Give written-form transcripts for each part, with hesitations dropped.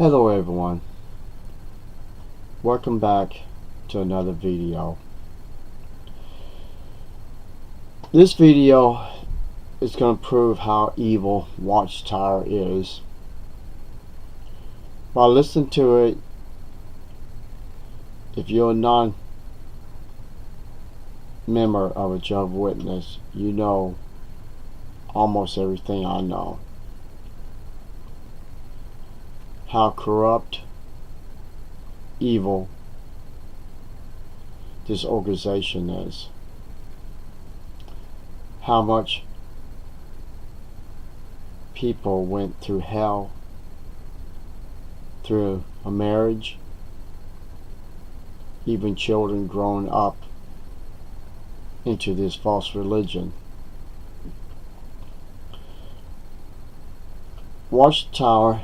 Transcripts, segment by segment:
Hello everyone, welcome back to another video. This video is going to prove how evil Watchtower is. By listening to it, if you're a non-member of a Jehovah's Witness, you know almost everything I know. How corrupt, evil this organization is. How much people went through hell through a marriage, even children growing up into this false religion. Watchtower,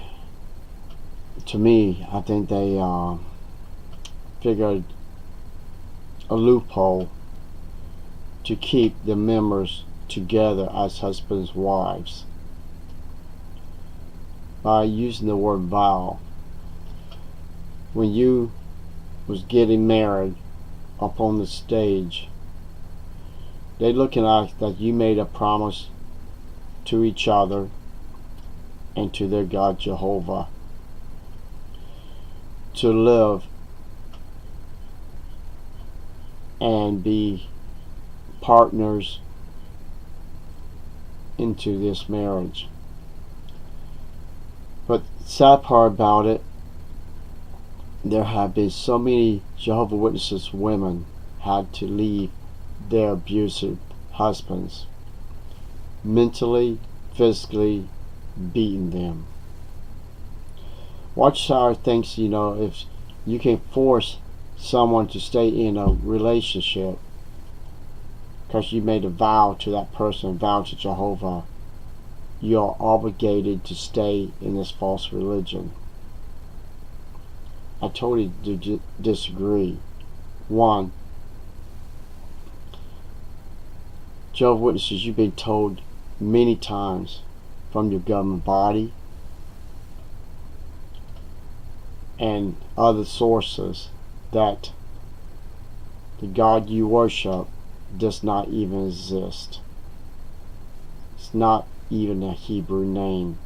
to me, I think they figured a loophole to keep the members together as husbands and wives by using the word vow. When you was getting married up on the stage, they looking at that you made a promise to each other and to their God Jehovah to live and be partners into this marriage. But the sad part about it, there have been so many Jehovah's Witnesses women had to leave their abusive husbands, mentally, physically beating them. Watchtower thinks, if you can force someone to stay in a relationship because you made a vow to that person, a vow to Jehovah, you're obligated to stay in this false religion. I totally disagree. One, Jehovah's Witnesses, you've been told many times from your government body and other sources that the God you worship does not even exist. It's not even a Hebrew name.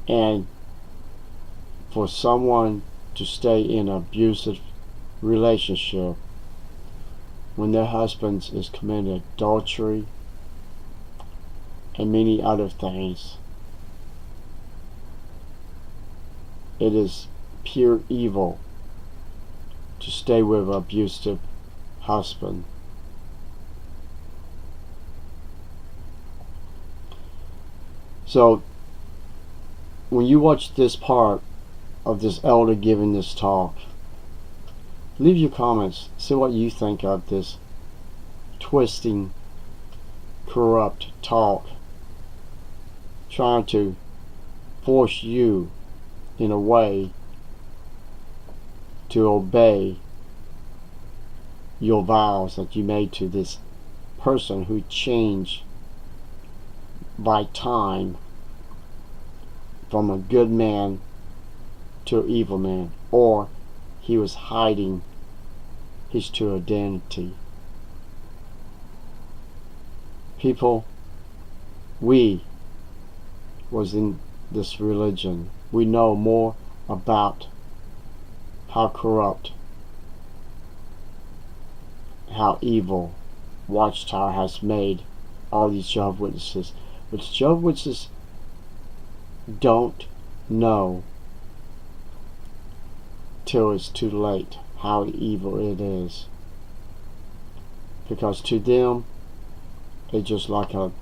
And for someone to stay in an abusive relationship when their husband is committing adultery and many other things, it is pure evil to stay with an abusive husband. So when you watch this part of this elder giving this talk, leave your comments, see what you think of this twisting, corrupt talk, trying to force you in a way to obey your vows that you made to this person who changed by time from a good man to an evil man, or he was hiding his true identity. People, we was in this religion. We know more about how corrupt, how evil Watchtower has made all these Jehovah's Witnesses. But Jehovah's Witnesses don't know till it's too late how evil it is. Because to them, it's just like a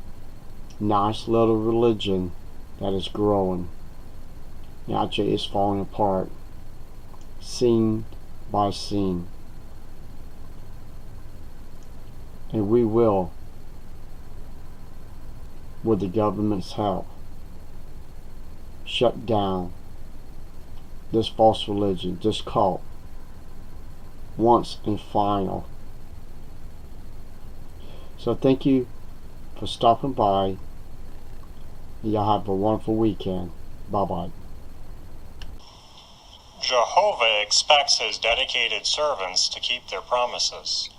nice little religion that is growing. Actually, it's falling apart, scene by scene. And we will, with the government's help, shut down this false religion, this cult, once and final. So thank you for stopping by. Y'all have a wonderful weekend. Bye-bye. Jehovah expects his dedicated servants to keep their promises.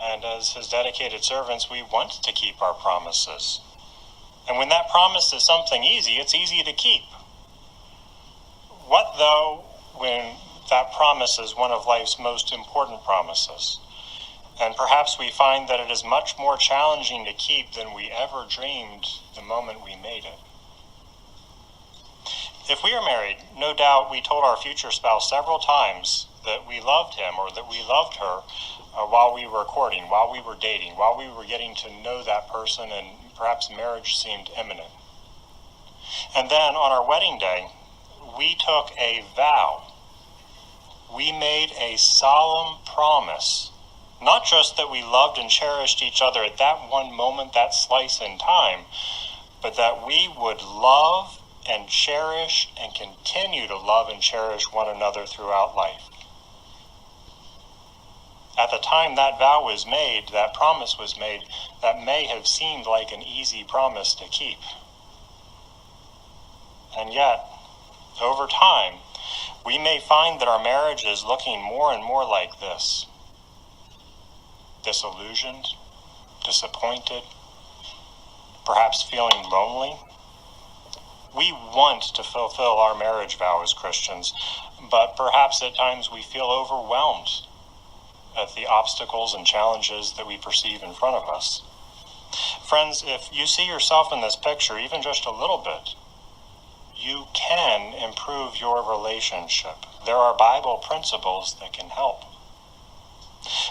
And as his dedicated servants, we want to keep our promises. And when that promise is something easy, it's easy to keep. What, though, when that promise is one of life's most important promises? And perhaps we find that it is much more challenging to keep than we ever dreamed the moment we made it. If we are married, no doubt we told our future spouse several times that we loved him or that we loved her while we were courting, while we were dating, while we were getting to know that person, and perhaps marriage seemed imminent. And then on our wedding day, we took a vow. We made a solemn promise, not just that we loved and cherished each other at that one moment, that slice in time, but that we would love and cherish and continue to love and cherish one another throughout life. At the time that vow was made, that promise was made, that may have seemed like an easy promise to keep. And yet, over time, we may find that our marriage is looking more and more like this. Disillusioned, disappointed, perhaps feeling lonely. We want to fulfill our marriage vow as Christians, but perhaps at times we feel overwhelmed at the obstacles and challenges that we perceive in front of us. Friends, if you see yourself in this picture, even just a little bit, you can improve your relationship. There are Bible principles that can help.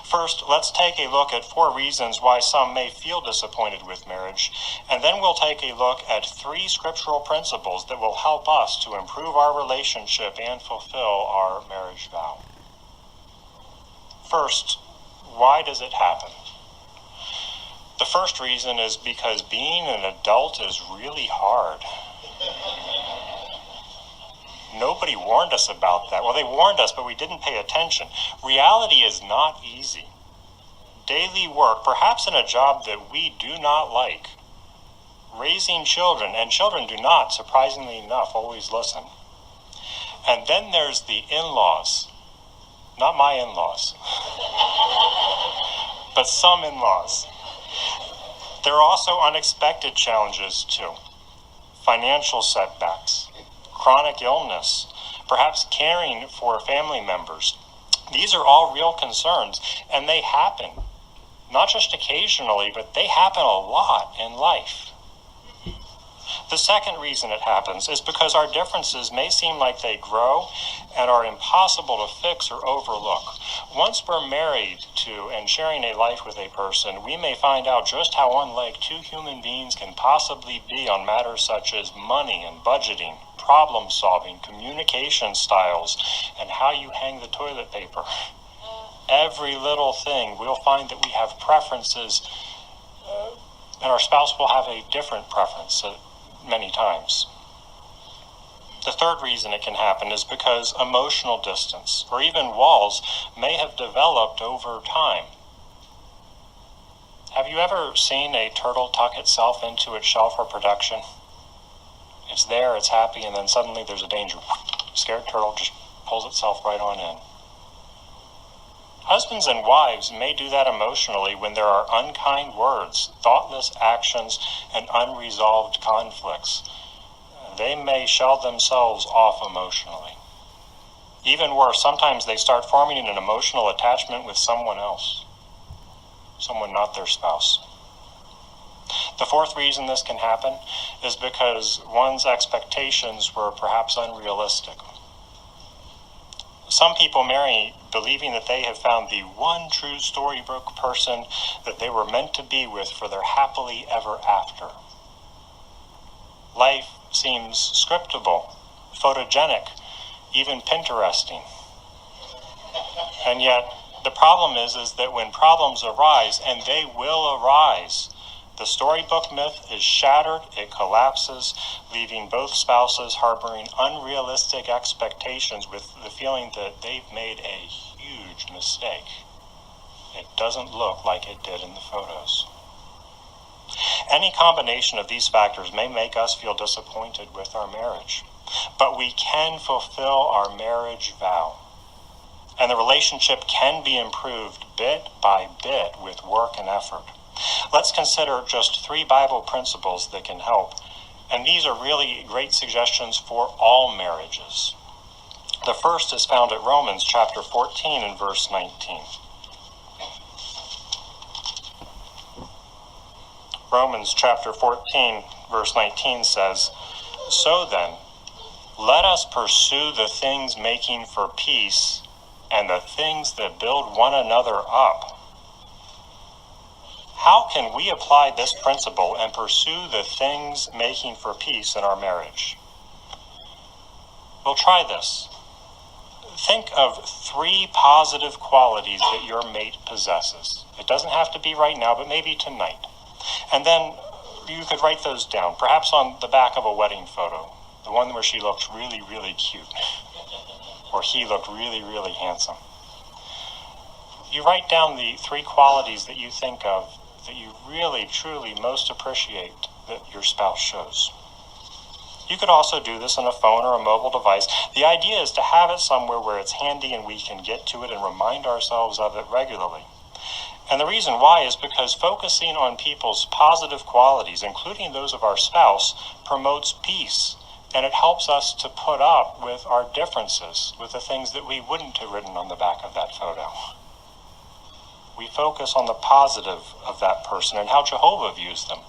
First, let's take a look at 4 reasons why some may feel disappointed with marriage, and then we'll take a look at 3 scriptural principles that will help us to improve our relationship and fulfill our marriage vow. First, why does it happen? The first reason is because being an adult is really hard. Nobody warned us about that. Well, they warned us, but we didn't pay attention. Reality is not easy. Daily work, perhaps in a job that we do not like. Raising children, and children do not, surprisingly enough, always listen. And then there's the in-laws. Not my in-laws, but some in-laws. There are also unexpected challenges, too. Financial setbacks. Chronic illness, perhaps caring for family members. These are all real concerns, and they happen, not just occasionally, but they happen a lot in life. The second reason it happens is because our differences may seem like they grow and are impossible to fix or overlook. Once we're married to and sharing a life with a person, we may find out just how unlike 2 human beings can possibly be on matters such as money and budgeting, problem solving, communication styles, and how you hang the toilet paper. Every little thing, we'll find that we have preferences, and our spouse will have a different preference many times. The third reason it can happen is because emotional distance, or even walls, may have developed over time. Have you ever seen a turtle tuck itself into its shell for protection? It's there, it's happy, and then suddenly there's a danger. Scared turtle just pulls itself right on in. Husbands and wives may do that emotionally when there are unkind words, thoughtless actions, and unresolved conflicts. They may shell themselves off emotionally. Even worse, sometimes they start forming an emotional attachment with someone else, someone not their spouse. The fourth reason this can happen is because one's expectations were perhaps unrealistic. Some people marry believing that they have found the one true storybook person that they were meant to be with for their happily ever after. Life seems scriptable, photogenic, even Pinteresting. And yet, the problem is that when problems arise, and they will arise, the storybook myth is shattered, it collapses, leaving both spouses harboring unrealistic expectations with the feeling that they've made a huge mistake. It doesn't look like it did in the photos. Any combination of these factors may make us feel disappointed with our marriage, but we can fulfill our marriage vow. And the relationship can be improved bit by bit with work and effort. Let's consider just 3 Bible principles that can help. And these are really great suggestions for all marriages. The first is found at Romans chapter 14 and verse 19. Romans chapter 14 verse 19 says, "So then, let us pursue the things making for peace and the things that build one another up." How can we apply this principle and pursue the things making for peace in our marriage? Well, try this. Think of 3 positive qualities that your mate possesses. It doesn't have to be right now, but maybe tonight. And then you could write those down, perhaps on the back of a wedding photo, the one where she looked really, really cute, or he looked really, really handsome. You write down the 3 qualities that you think of that you really, truly most appreciate that your spouse shows. You could also do this on a phone or a mobile device. The idea is to have it somewhere where it's handy and we can get to it and remind ourselves of it regularly. And the reason why is because focusing on people's positive qualities, including those of our spouse, promotes peace. And it helps us to put up with our differences, with the things that we wouldn't have written on the back of that photo. We focus on the positive of that person and how Jehovah views them.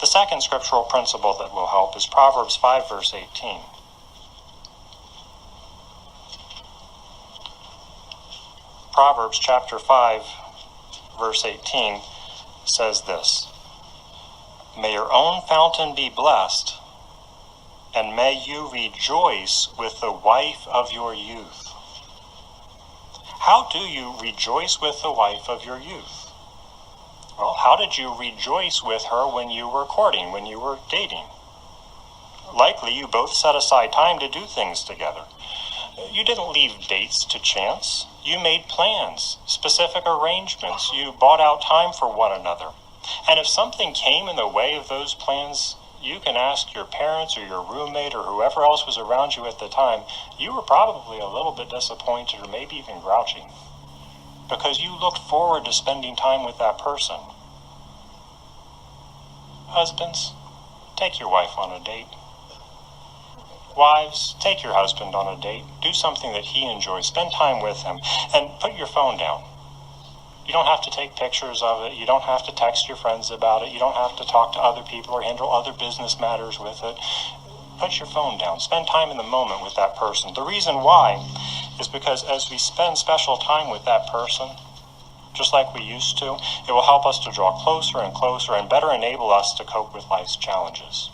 The second scriptural principle that will help is Proverbs 5 verse 18. Proverbs chapter 5 verse 18 says this, "May your own fountain be blessed, and may you rejoice with the wife of your youth." How do you rejoice with the wife of your youth? Well, how did you rejoice with her when you were courting, when you were dating? Likely you both set aside time to do things together. You didn't leave dates to chance. You made plans, specific arrangements. You bought out time for one another. And if something came in the way of those plans, you can ask your parents or your roommate or whoever else was around you at the time. You were probably a little bit disappointed or maybe even grouchy because you looked forward to spending time with that person. Husbands, take your wife on a date. Wives, take your husband on a date. Do something that he enjoys. Spend time with him. And put your phone down. You don't have to take pictures of it. You don't have to text your friends about it. You don't have to talk to other people or handle other business matters with it. Put your phone down. Spend time in the moment with that person. The reason why is because as we spend special time with that person, just like we used to, it will help us to draw closer and closer and better enable us to cope with life's challenges.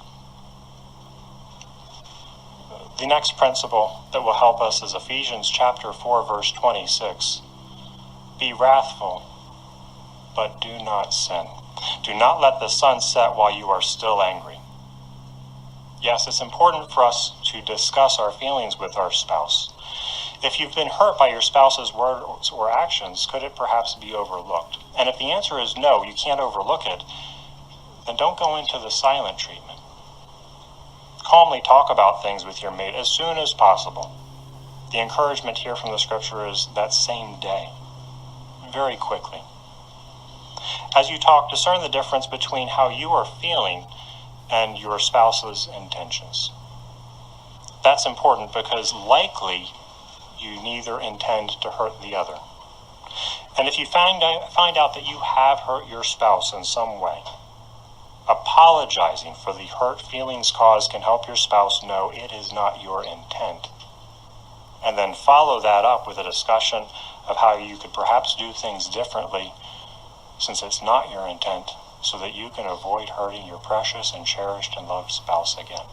The next principle that will help us is Ephesians chapter 4, verse 26. Be wrathful, but do not sin. Do not let the sun set while you are still angry. Yes, it's important for us to discuss our feelings with our spouse. If you've been hurt by your spouse's words or actions, could it perhaps be overlooked? And if the answer is no, you can't overlook it, then don't go into the silent treatment. Calmly talk about things with your mate as soon as possible. The encouragement here from the scripture is that same day, very quickly. As you talk, discern the difference between how you are feeling and your spouse's intentions. That's important because likely you neither intend to hurt the other. And if you find out that you have hurt your spouse in some way, apologizing for the hurt feelings caused can help your spouse know it is not your intent. And then follow that up with a discussion of how you could perhaps do things differently since it's not your intent, so that you can avoid hurting your precious and cherished and loved spouse again.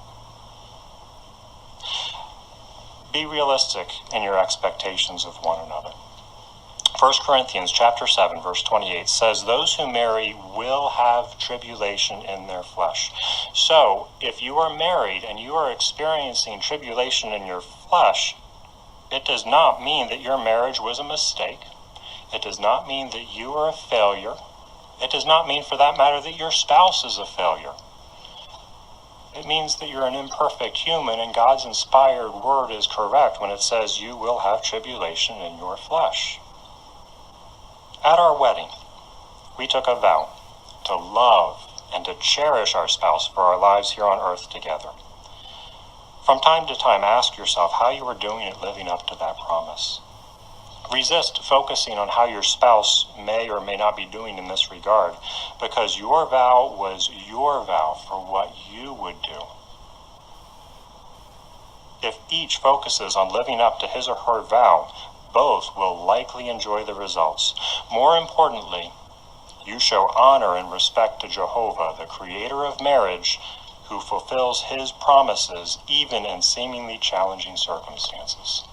Be realistic in your expectations of one another. 1 Corinthians chapter 7, verse 28 says, "Those who marry will have tribulation in their flesh." So, if you are married and you are experiencing tribulation in your flesh, it does not mean that your marriage was a mistake. It does not mean that you are a failure. It does not mean, for that matter, that your spouse is a failure. It means that you're an imperfect human, and God's inspired word is correct when it says you will have tribulation in your flesh. At our wedding, we took a vow to love and to cherish our spouse for our lives here on earth together. From time to time, ask yourself how you are doing at living up to that promise. Resist focusing on how your spouse may or may not be doing in this regard, because your vow was your vow for what you would do. If each focuses on living up to his or her vow, both will likely enjoy the results. More importantly, you show honor and respect to Jehovah, the creator of marriage, who fulfills his promises even in seemingly challenging circumstances.